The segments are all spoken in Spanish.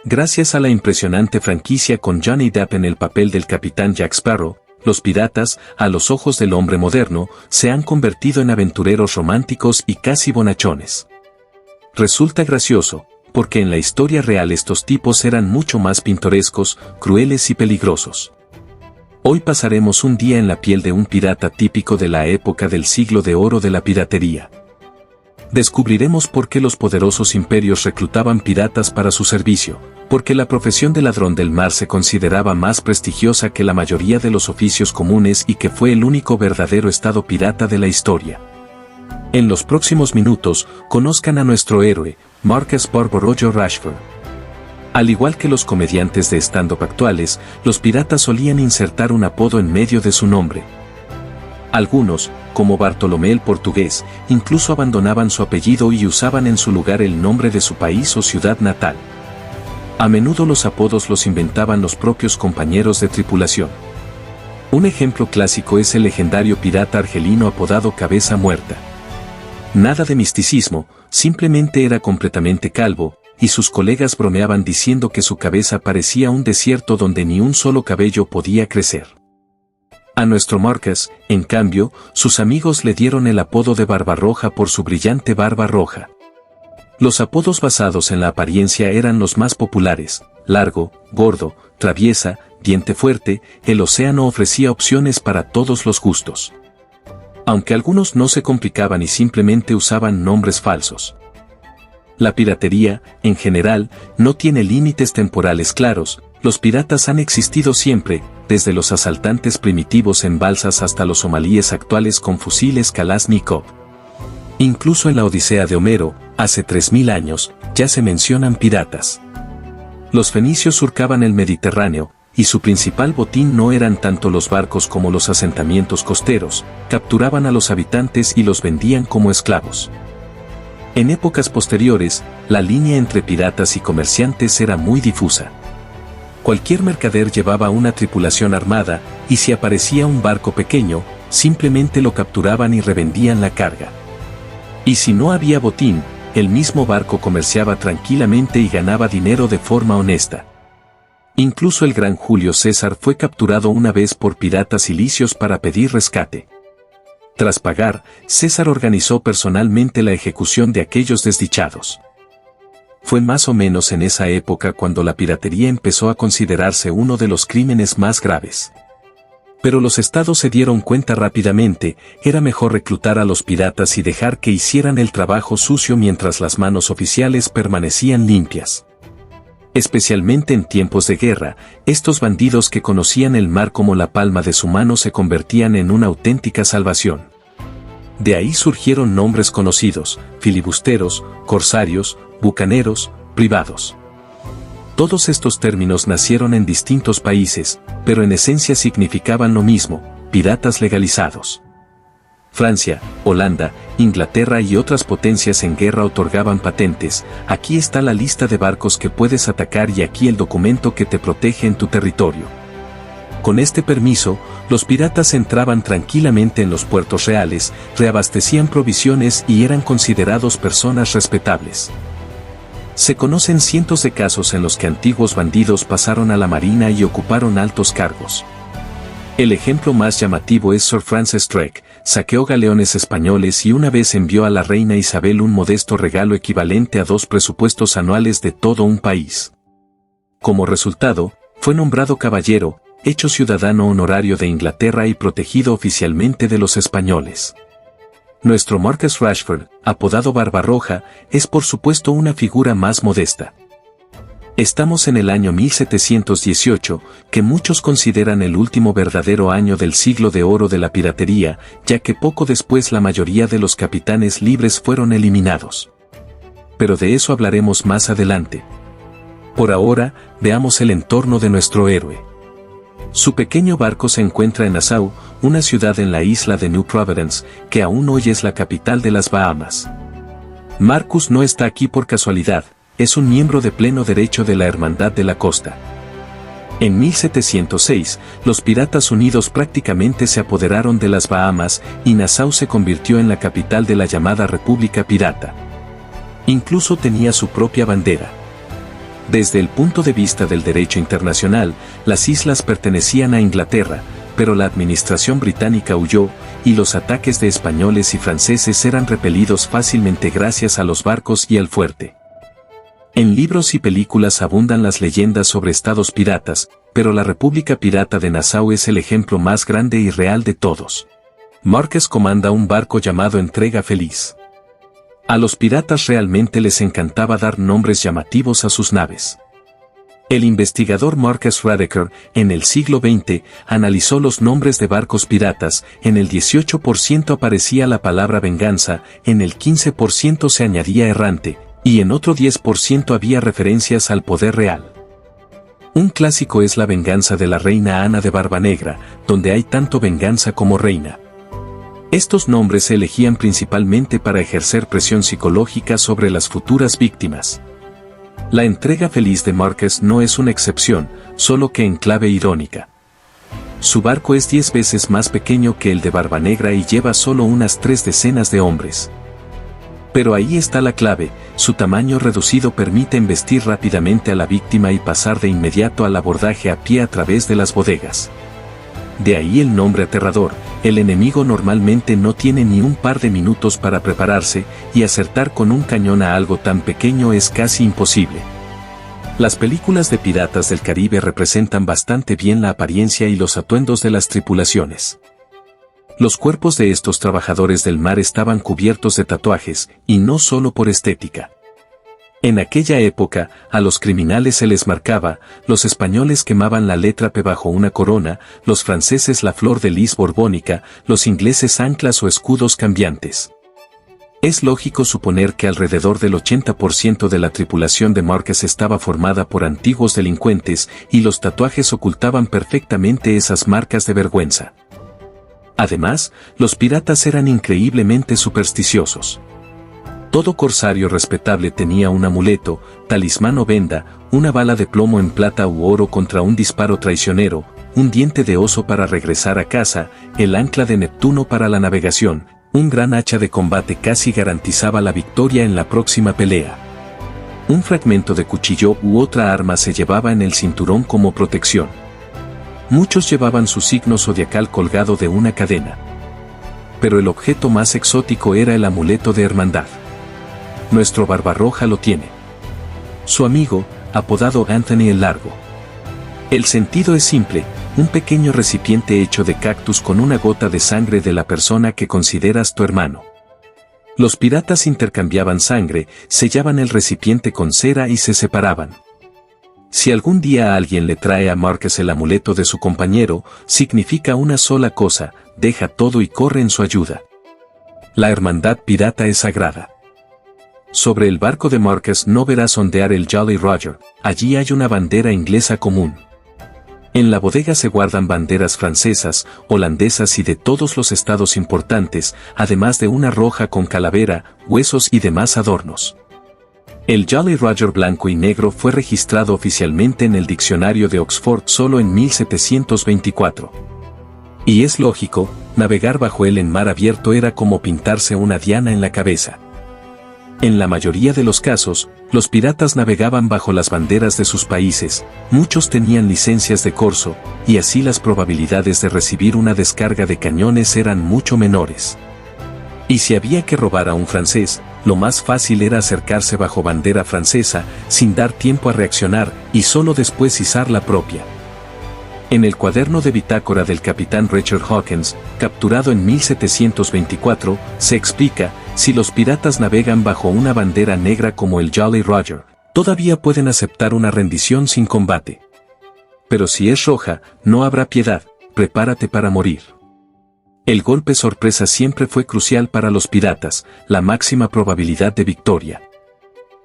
Gracias a la impresionante franquicia con Johnny Depp en el papel del capitán Jack Sparrow, los piratas, a los ojos del hombre moderno, se han convertido en aventureros románticos y casi bonachones. Resulta gracioso, porque en la historia real estos tipos eran mucho más pintorescos, crueles y peligrosos. Hoy pasaremos un día en la piel de un pirata típico de la época del siglo de oro de la piratería. Descubriremos por qué los poderosos imperios reclutaban piratas para su servicio, porque la profesión de ladrón del mar se consideraba más prestigiosa que la mayoría de los oficios comunes y que fue el único verdadero estado pirata de la historia. En los próximos minutos, conozcan a nuestro héroe, Marcus Barbaroja Rashford. Al igual que los comediantes de stand-up actuales, los piratas solían insertar un apodo en medio de su nombre. Algunos, como Bartolomé el Portugués, incluso abandonaban su apellido y usaban en su lugar el nombre de su país o ciudad natal. A menudo los apodos los inventaban los propios compañeros de tripulación. Un ejemplo clásico es el legendario pirata argelino apodado Cabeza Muerta. Nada de misticismo, simplemente era completamente calvo, y sus colegas bromeaban diciendo que su cabeza parecía un desierto donde ni un solo cabello podía crecer. A nuestro Marcus, en cambio, sus amigos le dieron el apodo de Barbarroja por su brillante barba roja. Los apodos basados en la apariencia eran los más populares: largo, gordo, traviesa, diente fuerte. El océano ofrecía opciones para todos los gustos. Aunque algunos no se complicaban y simplemente usaban nombres falsos. La piratería, en general, no tiene límites temporales claros. Los piratas han existido siempre, desde los asaltantes primitivos en balsas hasta los somalíes actuales con fusiles Kalashnikov. Incluso en la Odisea de Homero, hace 3000 años, ya se mencionan piratas. Los fenicios surcaban el Mediterráneo, y su principal botín no eran tanto los barcos como los asentamientos costeros. Capturaban a los habitantes y los vendían como esclavos. En épocas posteriores, la línea entre piratas y comerciantes era muy difusa. Cualquier mercader llevaba una tripulación armada, y si aparecía un barco pequeño, simplemente lo capturaban y revendían la carga. Y si no había botín, el mismo barco comerciaba tranquilamente y ganaba dinero de forma honesta. Incluso el gran Julio César fue capturado una vez por piratas cilicios para pedir rescate. Tras pagar, César organizó personalmente la ejecución de aquellos desdichados. Fue más o menos en esa época cuando la piratería empezó a considerarse uno de los crímenes más graves. Pero los estados se dieron cuenta rápidamente, era mejor reclutar a los piratas y dejar que hicieran el trabajo sucio mientras las manos oficiales permanecían limpias. Especialmente en tiempos de guerra, estos bandidos que conocían el mar como la palma de su mano se convertían en una auténtica salvación. De ahí surgieron nombres conocidos: filibusteros, corsarios, bucaneros, privados. Todos estos términos nacieron en distintos países, pero en esencia significaban lo mismo: piratas legalizados. Francia, Holanda, Inglaterra y otras potencias en guerra otorgaban patentes. Aquí está la lista de barcos que puedes atacar y aquí el documento que te protege en tu territorio. Con este permiso, los piratas entraban tranquilamente en los puertos reales, reabastecían provisiones y eran considerados personas respetables. Se conocen cientos de casos en los que antiguos bandidos pasaron a la marina y ocuparon altos cargos. El ejemplo más llamativo es Sir Francis Drake. Saqueó galeones españoles y una vez envió a la reina Isabel un modesto regalo equivalente a 2 presupuestos anuales de todo un país. Como resultado, fue nombrado caballero, hecho ciudadano honorario de Inglaterra y protegido oficialmente de los españoles. Nuestro Marcus Rashford, apodado Barbarroja, es por supuesto una figura más modesta. Estamos en el año 1718, que muchos consideran el último verdadero año del siglo de oro de la piratería, ya que poco después la mayoría de los capitanes libres fueron eliminados. Pero de eso hablaremos más adelante. Por ahora, veamos el entorno de nuestro héroe. Su pequeño barco se encuentra en Nassau, una ciudad en la isla de New Providence, que aún hoy es la capital de las Bahamas. Marcus no está aquí por casualidad. Es un miembro de pleno derecho de la Hermandad de la Costa. En 1706, los Piratas Unidos prácticamente se apoderaron de las Bahamas y Nassau se convirtió en la capital de la llamada República Pirata. Incluso tenía su propia bandera. Desde el punto de vista del derecho internacional, las islas pertenecían a Inglaterra, pero la administración británica huyó, y los ataques de españoles y franceses eran repelidos fácilmente gracias a los barcos y al fuerte. En libros y películas abundan las leyendas sobre estados piratas, pero la República Pirata de Nassau es el ejemplo más grande y real de todos. Márquez comanda un barco llamado Entrega Feliz. A los piratas realmente les encantaba dar nombres llamativos a sus naves. El investigador Marcus Rediker, en el siglo XX, analizó los nombres de barcos piratas, en el 18% aparecía la palabra venganza, en el 15% se añadía errante, y en otro 10% había referencias al poder real. Un clásico es La venganza de la reina Ana de Barbanegra, donde hay tanto venganza como reina. Estos nombres se elegían principalmente para ejercer presión psicológica sobre las futuras víctimas. La Entrega Feliz de Márquez no es una excepción, solo que en clave irónica. Su barco es 10 veces más pequeño que el de Barbanegra y lleva solo unas 3 decenas de hombres. Pero ahí está la clave, su tamaño reducido permite embestir rápidamente a la víctima y pasar de inmediato al abordaje a pie a través de las bodegas. De ahí el nombre aterrador, el enemigo normalmente no tiene ni un par de minutos para prepararse, y acertar con un cañón a algo tan pequeño es casi imposible. Las películas de piratas del Caribe representan bastante bien la apariencia y los atuendos de las tripulaciones. Los cuerpos de estos trabajadores del mar estaban cubiertos de tatuajes, y no solo por estética. En aquella época, a los criminales se les marcaba, los españoles quemaban la letra P bajo una corona, los franceses la flor de lis borbónica, los ingleses anclas o escudos cambiantes. Es lógico suponer que alrededor del 80% de la tripulación de Márquez estaba formada por antiguos delincuentes, y los tatuajes ocultaban perfectamente esas marcas de vergüenza. Además, los piratas eran increíblemente supersticiosos. Todo corsario respetable tenía un amuleto, talismán o venda, una bala de plomo en plata u oro contra un disparo traicionero, un diente de oso para regresar a casa, el ancla de Neptuno para la navegación, un gran hacha de combate casi garantizaba la victoria en la próxima pelea. Un fragmento de cuchillo u otra arma se llevaba en el cinturón como protección. Muchos llevaban su signo zodiacal colgado de una cadena. Pero el objeto más exótico era el amuleto de hermandad. Nuestro Barbarroja lo tiene. Su amigo, apodado Anthony el Largo. El sentido es simple, un pequeño recipiente hecho de cactus con una gota de sangre de la persona que consideras tu hermano. Los piratas intercambiaban sangre, sellaban el recipiente con cera y se separaban. Si algún día alguien le trae a Márquez el amuleto de su compañero, significa una sola cosa, deja todo y corre en su ayuda. La hermandad pirata es sagrada. Sobre el barco de Márquez no verás ondear el Jolly Roger, allí hay una bandera inglesa común. En la bodega se guardan banderas francesas, holandesas y de todos los estados importantes, además de una roja con calavera, huesos y demás adornos. El Jolly Roger blanco y negro fue registrado oficialmente en el diccionario de Oxford solo en 1724. Y es lógico, navegar bajo él en mar abierto era como pintarse una diana en la cabeza. En la mayoría de los casos, los piratas navegaban bajo las banderas de sus países, muchos tenían licencias de corso, y así las probabilidades de recibir una descarga de cañones eran mucho menores. Y si había que robar a un francés, lo más fácil era acercarse bajo bandera francesa, sin dar tiempo a reaccionar, y solo después izar la propia. En el cuaderno de bitácora del capitán Richard Hawkins, capturado en 1724, se explica, si los piratas navegan bajo una bandera negra como el Jolly Roger, todavía pueden aceptar una rendición sin combate. Pero si es roja, no habrá piedad, prepárate para morir. El golpe sorpresa siempre fue crucial para los piratas, la máxima probabilidad de victoria.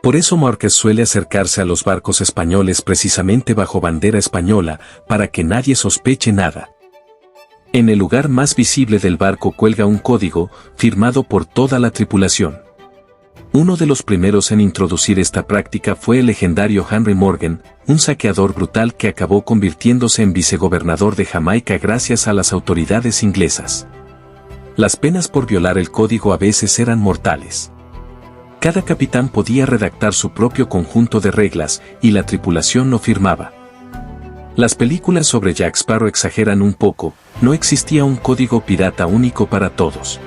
Por eso Márquez suele acercarse a los barcos españoles precisamente bajo bandera española, para que nadie sospeche nada. En el lugar más visible del barco cuelga un código, firmado por toda la tripulación. Uno de los primeros en introducir esta práctica fue el legendario Henry Morgan, un saqueador brutal que acabó convirtiéndose en vicegobernador de Jamaica gracias a las autoridades inglesas. Las penas por violar el código a veces eran mortales. Cada capitán podía redactar su propio conjunto de reglas, y la tripulación lo firmaba. Las películas sobre Jack Sparrow exageran un poco, no existía un código pirata único para todos.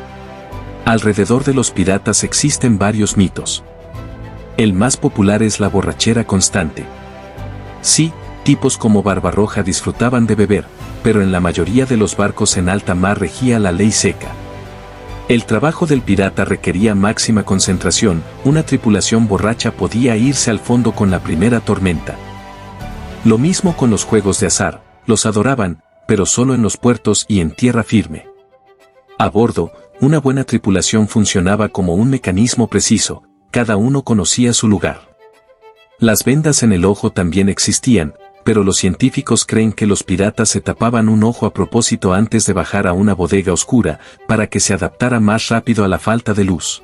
Alrededor de los piratas existen varios mitos. El más popular es la borrachera constante. Sí, tipos como Barbarroja disfrutaban de beber, pero en la mayoría de los barcos en alta mar regía la ley seca. El trabajo del pirata requería máxima concentración, una tripulación borracha podía irse al fondo con la primera tormenta. Lo mismo con los juegos de azar, los adoraban, pero solo en los puertos y en tierra firme. A bordo, una buena tripulación funcionaba como un mecanismo preciso, cada uno conocía su lugar. Las vendas en el ojo también existían, pero los científicos creen que los piratas se tapaban un ojo a propósito antes de bajar a una bodega oscura, para que se adaptara más rápido a la falta de luz.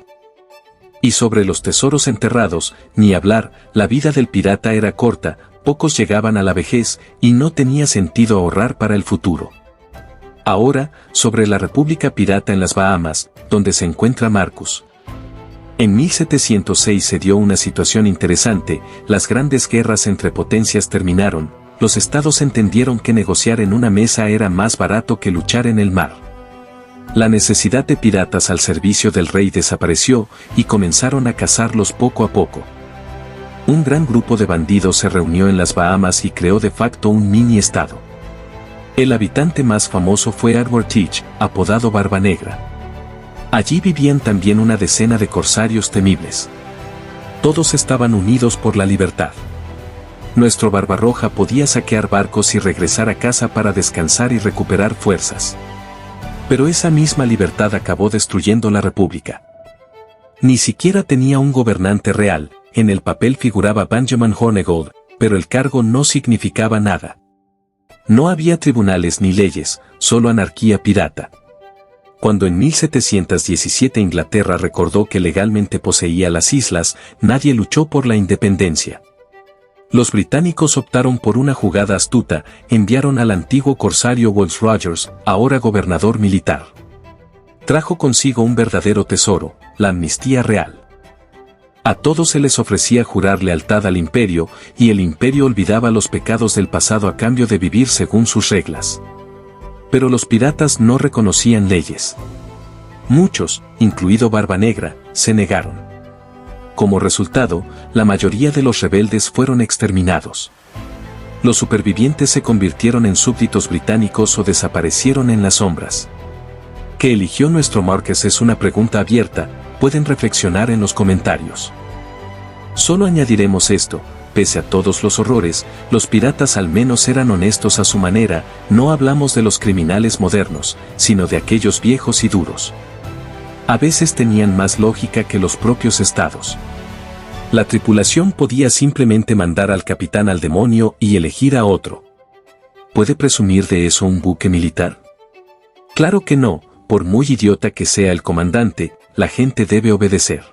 Y sobre los tesoros enterrados, ni hablar, la vida del pirata era corta, pocos llegaban a la vejez, y no tenía sentido ahorrar para el futuro. Ahora, sobre la República Pirata en las Bahamas, donde se encuentra Marcus. En 1706 se dio una situación interesante, las grandes guerras entre potencias terminaron, los estados entendieron que negociar en una mesa era más barato que luchar en el mar. La necesidad de piratas al servicio del rey desapareció, y comenzaron a cazarlos poco a poco. Un gran grupo de bandidos se reunió en las Bahamas y creó de facto un mini-estado. El habitante más famoso fue Edward Teach, apodado Barba Negra. Allí vivían también una decena de corsarios temibles. Todos estaban unidos por la libertad. Nuestro Barbarroja podía saquear barcos y regresar a casa para descansar y recuperar fuerzas. Pero esa misma libertad acabó destruyendo la República. Ni siquiera tenía un gobernante real, en el papel figuraba Benjamin Hornigold, pero el cargo no significaba nada. No había tribunales ni leyes, solo anarquía pirata. Cuando en 1717 Inglaterra recordó que legalmente poseía las islas, nadie luchó por la independencia. Los británicos optaron por una jugada astuta, enviaron al antiguo corsario Woodes Rogers, ahora gobernador militar. Trajo consigo un verdadero tesoro, la amnistía real. A todos se les ofrecía jurar lealtad al imperio, y el imperio olvidaba los pecados del pasado a cambio de vivir según sus reglas. Pero los piratas no reconocían leyes. Muchos, incluido Barba Negra, se negaron. Como resultado, la mayoría de los rebeldes fueron exterminados. Los supervivientes se convirtieron en súbditos británicos o desaparecieron en las sombras. ¿Qué eligió nuestro Marqués? Es una pregunta abierta, pueden reflexionar en los comentarios. Solo añadiremos esto, pese a todos los horrores, los piratas al menos eran honestos a su manera, no hablamos de los criminales modernos, sino de aquellos viejos y duros. A veces tenían más lógica que los propios estados. La tripulación podía simplemente mandar al capitán al demonio y elegir a otro. ¿Puede presumir de eso un buque militar? Claro que no, por muy idiota que sea el comandante, la gente debe obedecer.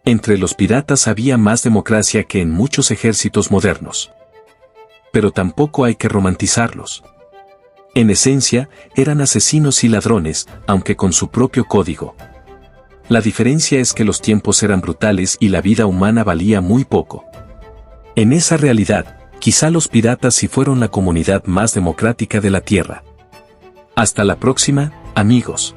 Entre los piratas había más democracia que en muchos ejércitos modernos. Pero tampoco hay que romantizarlos. En esencia, eran asesinos y ladrones, aunque con su propio código. La diferencia es que los tiempos eran brutales y la vida humana valía muy poco. En esa realidad, quizá los piratas sí fueron la comunidad más democrática de la Tierra. Hasta la próxima, amigos.